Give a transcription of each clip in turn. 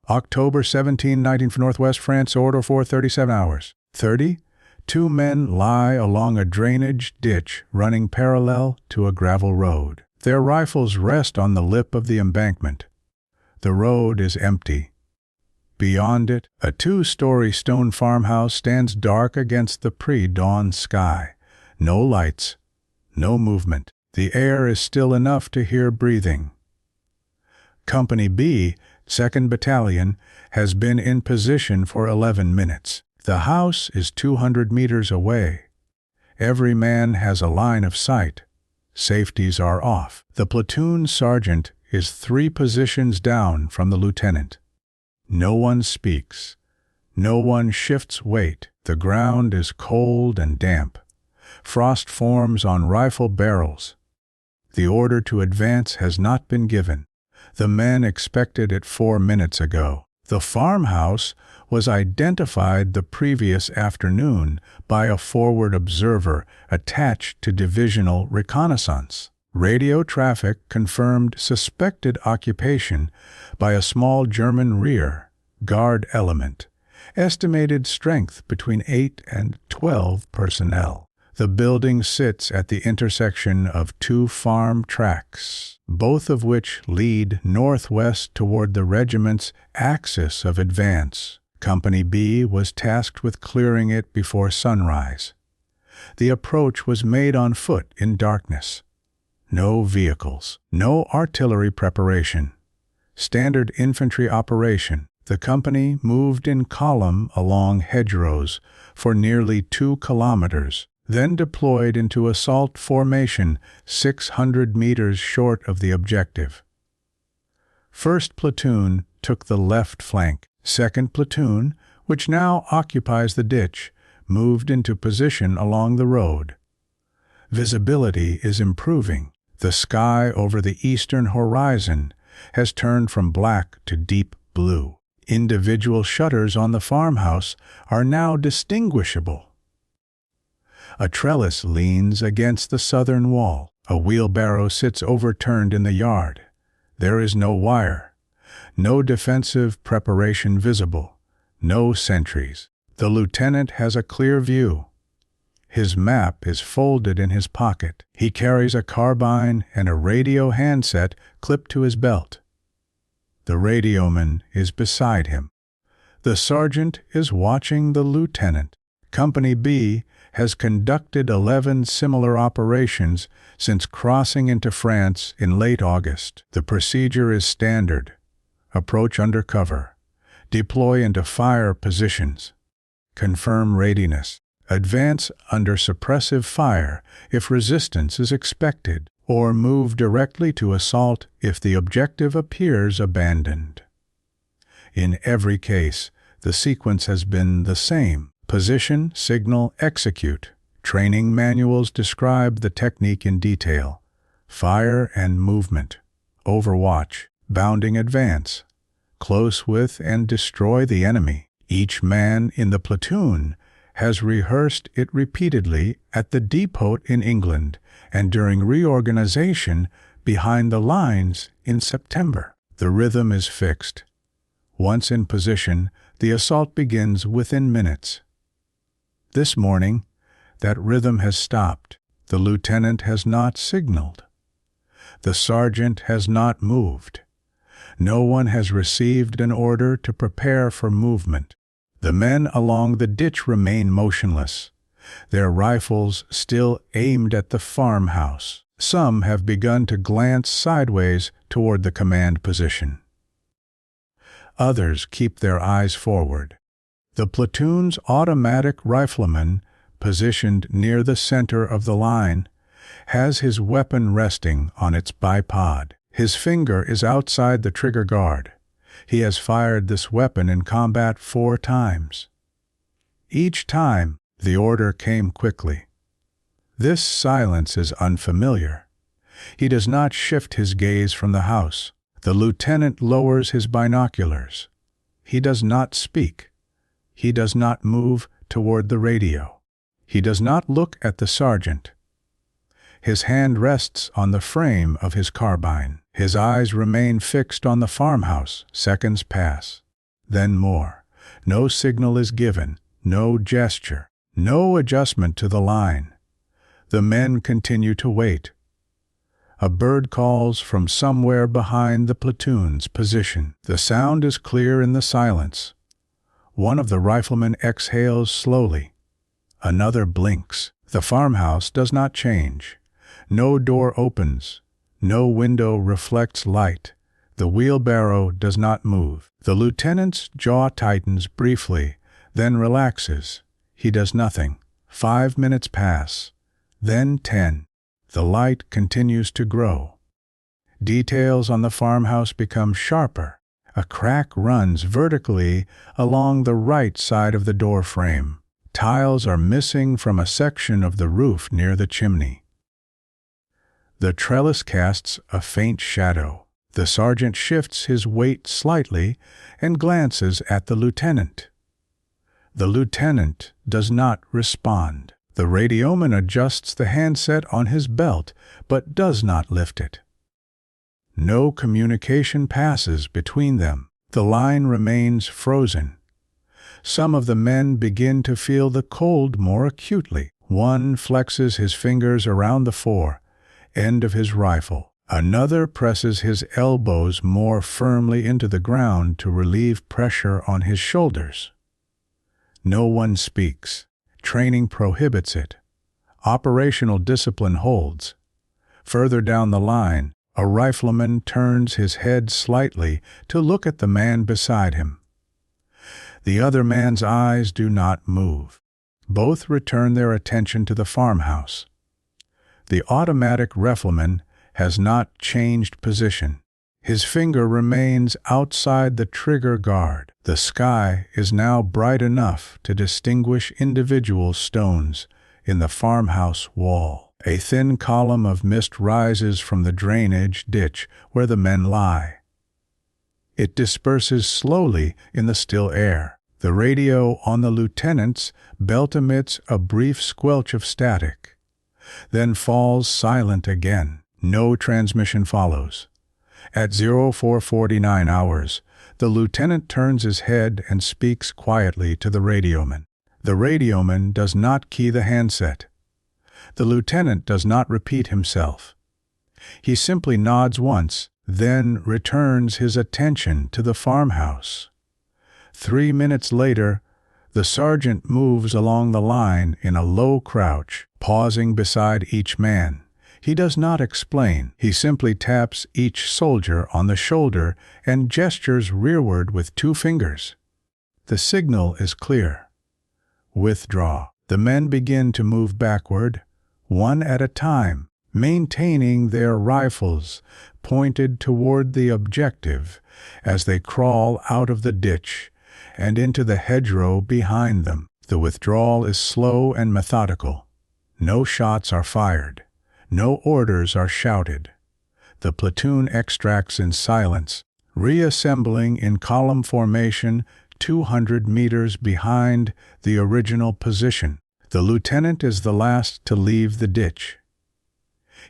October 17, 19 for Northwest France, order for 37 hours. 30. Two men lie along a drainage ditch running parallel to a gravel road. Their rifles rest on the lip of the embankment. The road is empty. Beyond it, a two-story stone farmhouse stands dark against the pre-dawn sky. No lights, no movement. The air is still enough to hear breathing. Company B, 2nd Battalion, has been in position for 11 minutes. The house is 200 meters away. Every man has a line of sight. Safeties are off. The platoon sergeant is 3 positions down from the lieutenant. No one speaks. No one shifts weight. The ground is cold and damp. Frost forms on rifle barrels. The order to advance has not been given. The men expected it 4 minutes ago. The farmhouse was identified the previous afternoon by a forward observer attached to divisional reconnaissance. Radio traffic confirmed suspected occupation by a small German rear guard element. Estimated strength between 8 and 12 personnel. The building sits at the intersection of 2 farm tracks, both of which lead northwest toward the regiment's axis of advance. Company B was tasked with clearing it before sunrise. The approach was made on foot in darkness. No vehicles, no artillery preparation. Standard infantry operation. The company moved in column along hedgerows for nearly 2 kilometers. Then deployed into assault formation 600 meters short of the objective. 1st Platoon took the left flank. 2nd Platoon, which now occupies the ditch, moved into position along the road. Visibility is improving. The sky over the eastern horizon has turned from black to deep blue. Individual shutters on the farmhouse are now distinguishable. A trellis leans against the southern wall. A wheelbarrow sits overturned in the yard. There is no wire. No defensive preparation visible. No sentries. The lieutenant has a clear view. His map is folded in his pocket. He carries a carbine and a radio handset clipped to his belt. The radioman is beside him. The sergeant is watching the lieutenant. Company B has conducted 11 similar operations since crossing into France in late August. The procedure is standard. Approach under cover. Deploy into fire positions. Confirm readiness. Advance under suppressive fire if resistance is expected, or move directly to assault if the objective appears abandoned. In every case, the sequence has been the same. Position, signal, execute. Training manuals describe the technique in detail. Fire and movement. Overwatch. Bounding advance. Close with and destroy the enemy. Each man in the platoon has rehearsed it repeatedly at the depot in England and during reorganization behind the lines in September. The rhythm is fixed. Once in position, the assault begins within minutes. This morning, that rhythm has stopped. The lieutenant has not signaled. The sergeant has not moved. No one has received an order to prepare for movement. The men along the ditch remain motionless, their rifles still aimed at the farmhouse. Some have begun to glance sideways toward the command position. Others keep their eyes forward. The platoon's automatic rifleman, positioned near the center of the line, has his weapon resting on its bipod. His finger is outside the trigger guard. He has fired this weapon in combat 4 times. Each time, the order came quickly. This silence is unfamiliar. He does not shift his gaze from the house. The lieutenant lowers his binoculars. He does not speak. He does not move toward the radio. He does not look at the sergeant. His hand rests on the frame of his carbine. His eyes remain fixed on the farmhouse. Seconds pass. then more. No signal is given, no gesture, no adjustment to the line. The men continue to wait. A bird calls from somewhere behind the platoon's position. The sound is clear in the silence. One of the riflemen exhales slowly. Another blinks. The farmhouse does not change. No door opens. No window reflects light. The wheelbarrow does not move. The lieutenant's jaw tightens briefly, then relaxes. He does nothing. 5 minutes pass. Then 10. The light continues to grow. Details on the farmhouse become sharper. A crack runs vertically along the right side of the door frame. Tiles are missing from a section of the roof near the chimney. The trellis casts a faint shadow. The sergeant shifts his weight slightly and glances at the lieutenant. The lieutenant does not respond. The radioman adjusts the handset on his belt, but does not lift it. No communication passes between them. The line remains frozen. Some of the men begin to feel the cold more acutely. One flexes his fingers around the fore end of his rifle. Another presses his elbows more firmly into the ground to relieve pressure on his shoulders. No one speaks. Training prohibits it. Operational discipline holds. Further down the line, a rifleman turns his head slightly to look at the man beside him. The other man's eyes do not move. Both return their attention to the farmhouse. The automatic rifleman has not changed position. His finger remains outside the trigger guard. The sky is now bright enough to distinguish individual stones in the farmhouse wall. A thin column of mist rises from the drainage ditch where the men lie. It disperses slowly in the still air. The radio on the lieutenant's belt emits a brief squelch of static, then falls silent again. No transmission follows. At 0449 hours, the lieutenant turns his head and speaks quietly to the radioman. The radioman does not key the handset. The lieutenant does not repeat himself. He simply nods once, then returns his attention to the farmhouse. 3 minutes later, the sergeant moves along the line in a low crouch, pausing beside each man. He does not explain. He simply taps each soldier on the shoulder and gestures rearward with 2 fingers. The signal is clear. Withdraw. The men begin to move backward, one at a time, maintaining their rifles pointed toward the objective as they crawl out of the ditch and into the hedgerow behind them. The withdrawal is slow and methodical. No shots are fired. No orders are shouted. The platoon extracts in silence, reassembling in column formation 200 meters behind the original position. The lieutenant is the last to leave the ditch.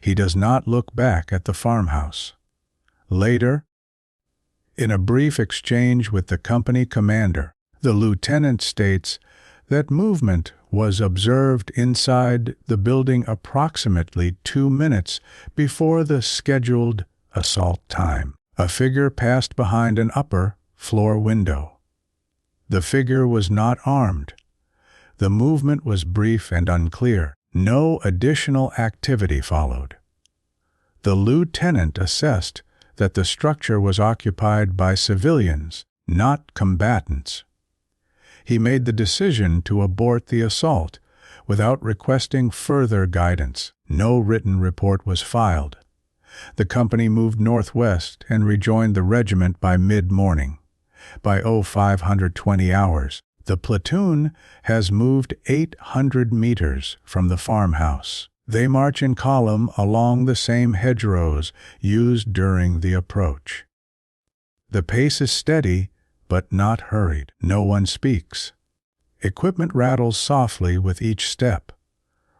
He does not look back at the farmhouse. Later, in a brief exchange with the company commander, the lieutenant states that movement was observed inside the building approximately 2 minutes before the scheduled assault time. A figure passed behind an upper floor window. The figure was not armed. The movement was brief and unclear. No additional activity followed. The lieutenant assessed that the structure was occupied by civilians, not combatants. He made the decision to abort the assault without requesting further guidance. No written report was filed. The company moved northwest and rejoined the regiment by mid-morning. By 0520 hours, the platoon has moved 800 meters from the farmhouse. They march in column along the same hedgerows used during the approach. The pace is steady, but not hurried. No one speaks. Equipment rattles softly with each step.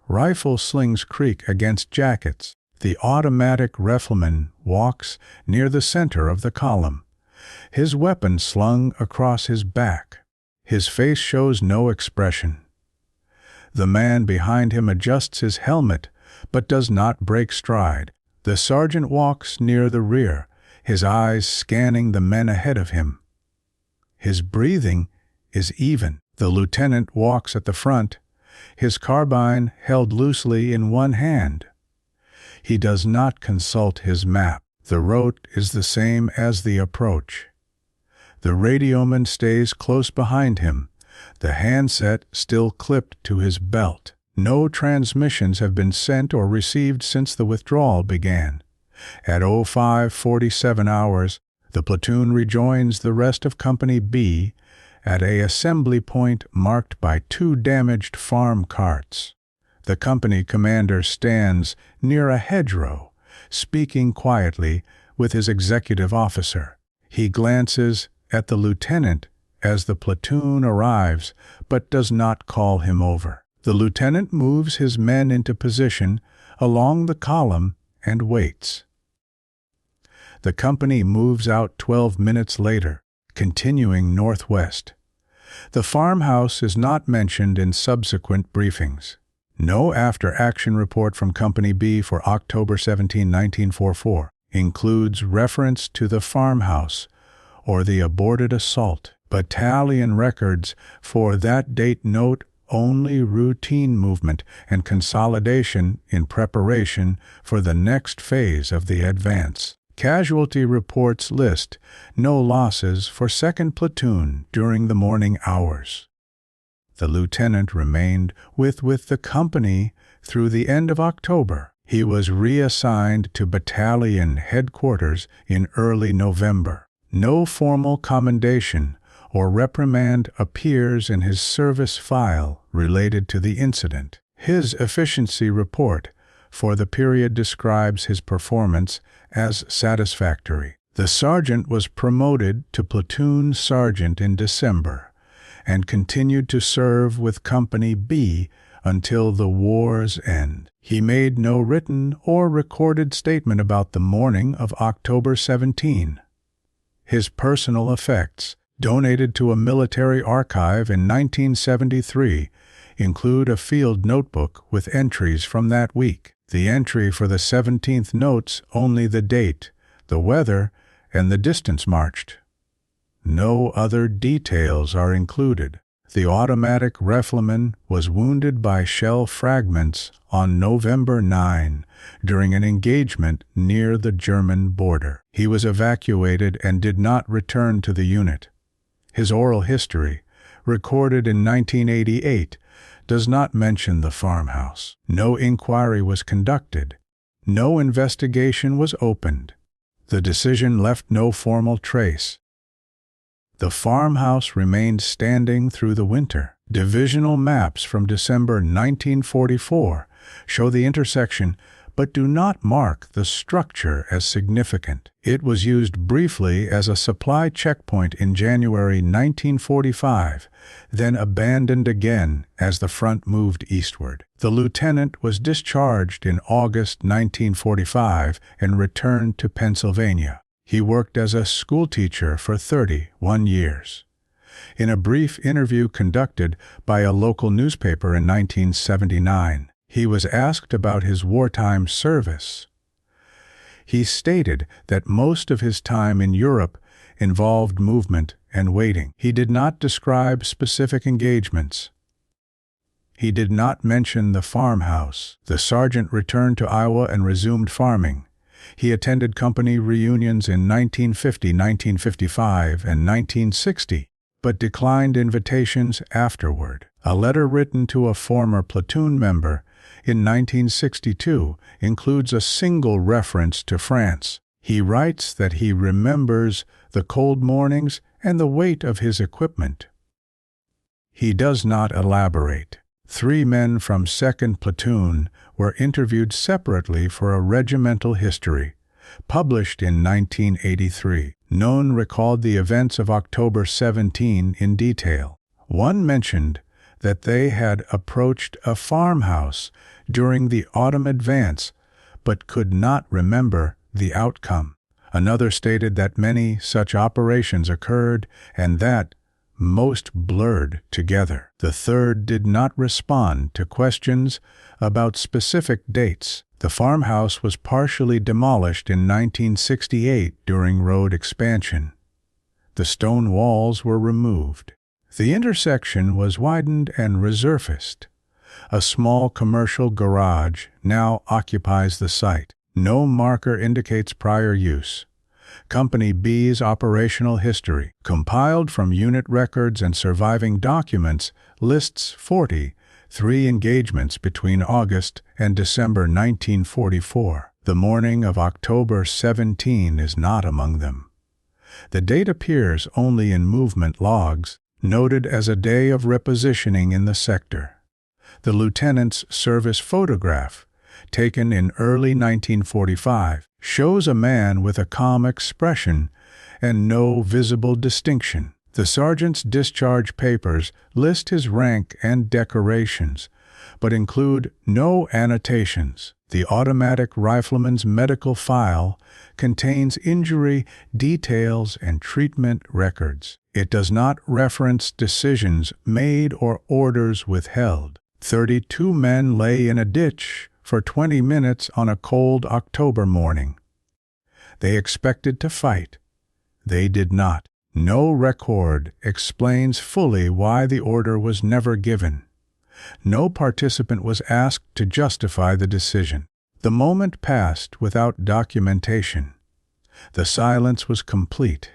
Rifle slings creak against jackets. The automatic rifleman walks near the center of the column. his weapon slung across his back. His face shows no expression. The man behind him adjusts his helmet, but does not break stride. The sergeant walks near the rear, his eyes scanning the men ahead of him. His breathing is even. The lieutenant walks at the front, his carbine held loosely in one hand. He does not consult his map. The route is the same as the approach. The radioman stays close behind him, the handset still clipped to his belt. No transmissions have been sent or received since the withdrawal began. At 05:47 hours, the platoon rejoins the rest of Company B at an assembly point marked by 2 damaged farm carts. The company commander stands near a hedgerow, speaking quietly with his executive officer. He glances at the lieutenant as the platoon arrives, but does not call him over. The lieutenant moves his men into position along the column and waits. The company moves out 12 minutes later, continuing northwest. The farmhouse is not mentioned in subsequent briefings. No after-action report from Company B for October 17, 1944 includes reference to the farmhouse or the aborted assault. Battalion records for that date note only routine movement and consolidation in preparation for the next phase of the advance. Casualty reports list no losses for 2nd Platoon during the morning hours. The lieutenant remained with the company through the end of October. He was reassigned to battalion headquarters in early November. No formal commendation or reprimand appears in his service file related to the incident. His efficiency report for the period describes his performance as satisfactory. The sergeant was promoted to platoon sergeant in December and continued to serve with Company B until the war's end. He made no written or recorded statement about the morning of October 17. His personal effects, donated to a military archive in 1973, include a field notebook with entries from that week. The entry for the 17th notes only the date, the weather, and the distance marched. No other details are included. The automatic rifleman was wounded by shell fragments on November 9 during an engagement near the German border. He was evacuated and did not return to the unit. His oral history, recorded in 1988, does not mention the farmhouse. No inquiry was conducted. No investigation was opened. The decision left no formal trace. The farmhouse remained standing through the winter. Divisional maps from December 1944 show the intersection but do not mark the structure as significant. It was used briefly as a supply checkpoint in January 1945, then abandoned again as the front moved eastward. The lieutenant was discharged in August 1945 and returned to Pennsylvania. He worked as a schoolteacher for 31 years. In a brief interview conducted by a local newspaper in 1979, he was asked about his wartime service. He stated that most of his time in Europe involved movement and waiting. He did not describe specific engagements. He did not mention the farmhouse. The sergeant returned to Iowa and resumed farming. He attended company reunions in 1950, 1955, and 1960, but declined invitations afterward. A letter written to a former platoon member in 1962 includes a single reference to France. He writes that he remembers the cold mornings and the weight of his equipment. He does not elaborate. 3 men from 2nd Platoon were interviewed separately for a regimental history, published in 1983. None recalled the events of October 17 in detail. One mentioned that they had approached a farmhouse during the autumn advance, but could not remember the outcome. Another stated that many such operations occurred and that most blurred together. The third did not respond to questions about specific dates. The farmhouse was partially demolished in 1968 during road expansion. The stone walls were removed. The intersection was widened and resurfaced. A small commercial garage now occupies the site. No marker indicates prior use. Company B's operational history, compiled from unit records and surviving documents, lists 43 engagements between August and December 1944. The morning of October 17 is not among them. The date appears only in movement logs, noted as a day of repositioning in the sector. The lieutenant's service photograph, taken in early 1945, shows a man with a calm expression and no visible distinction. The sergeant's discharge papers list his rank and decorations, but include no annotations. The automatic rifleman's medical file contains injury details and treatment records. It does not reference decisions made or orders withheld. 32 men lay in a ditch for 20 minutes on a cold October morning. They expected to fight. They did not. No record explains fully why the order was never given. No participant was asked to justify the decision. The moment passed without documentation. The silence was complete.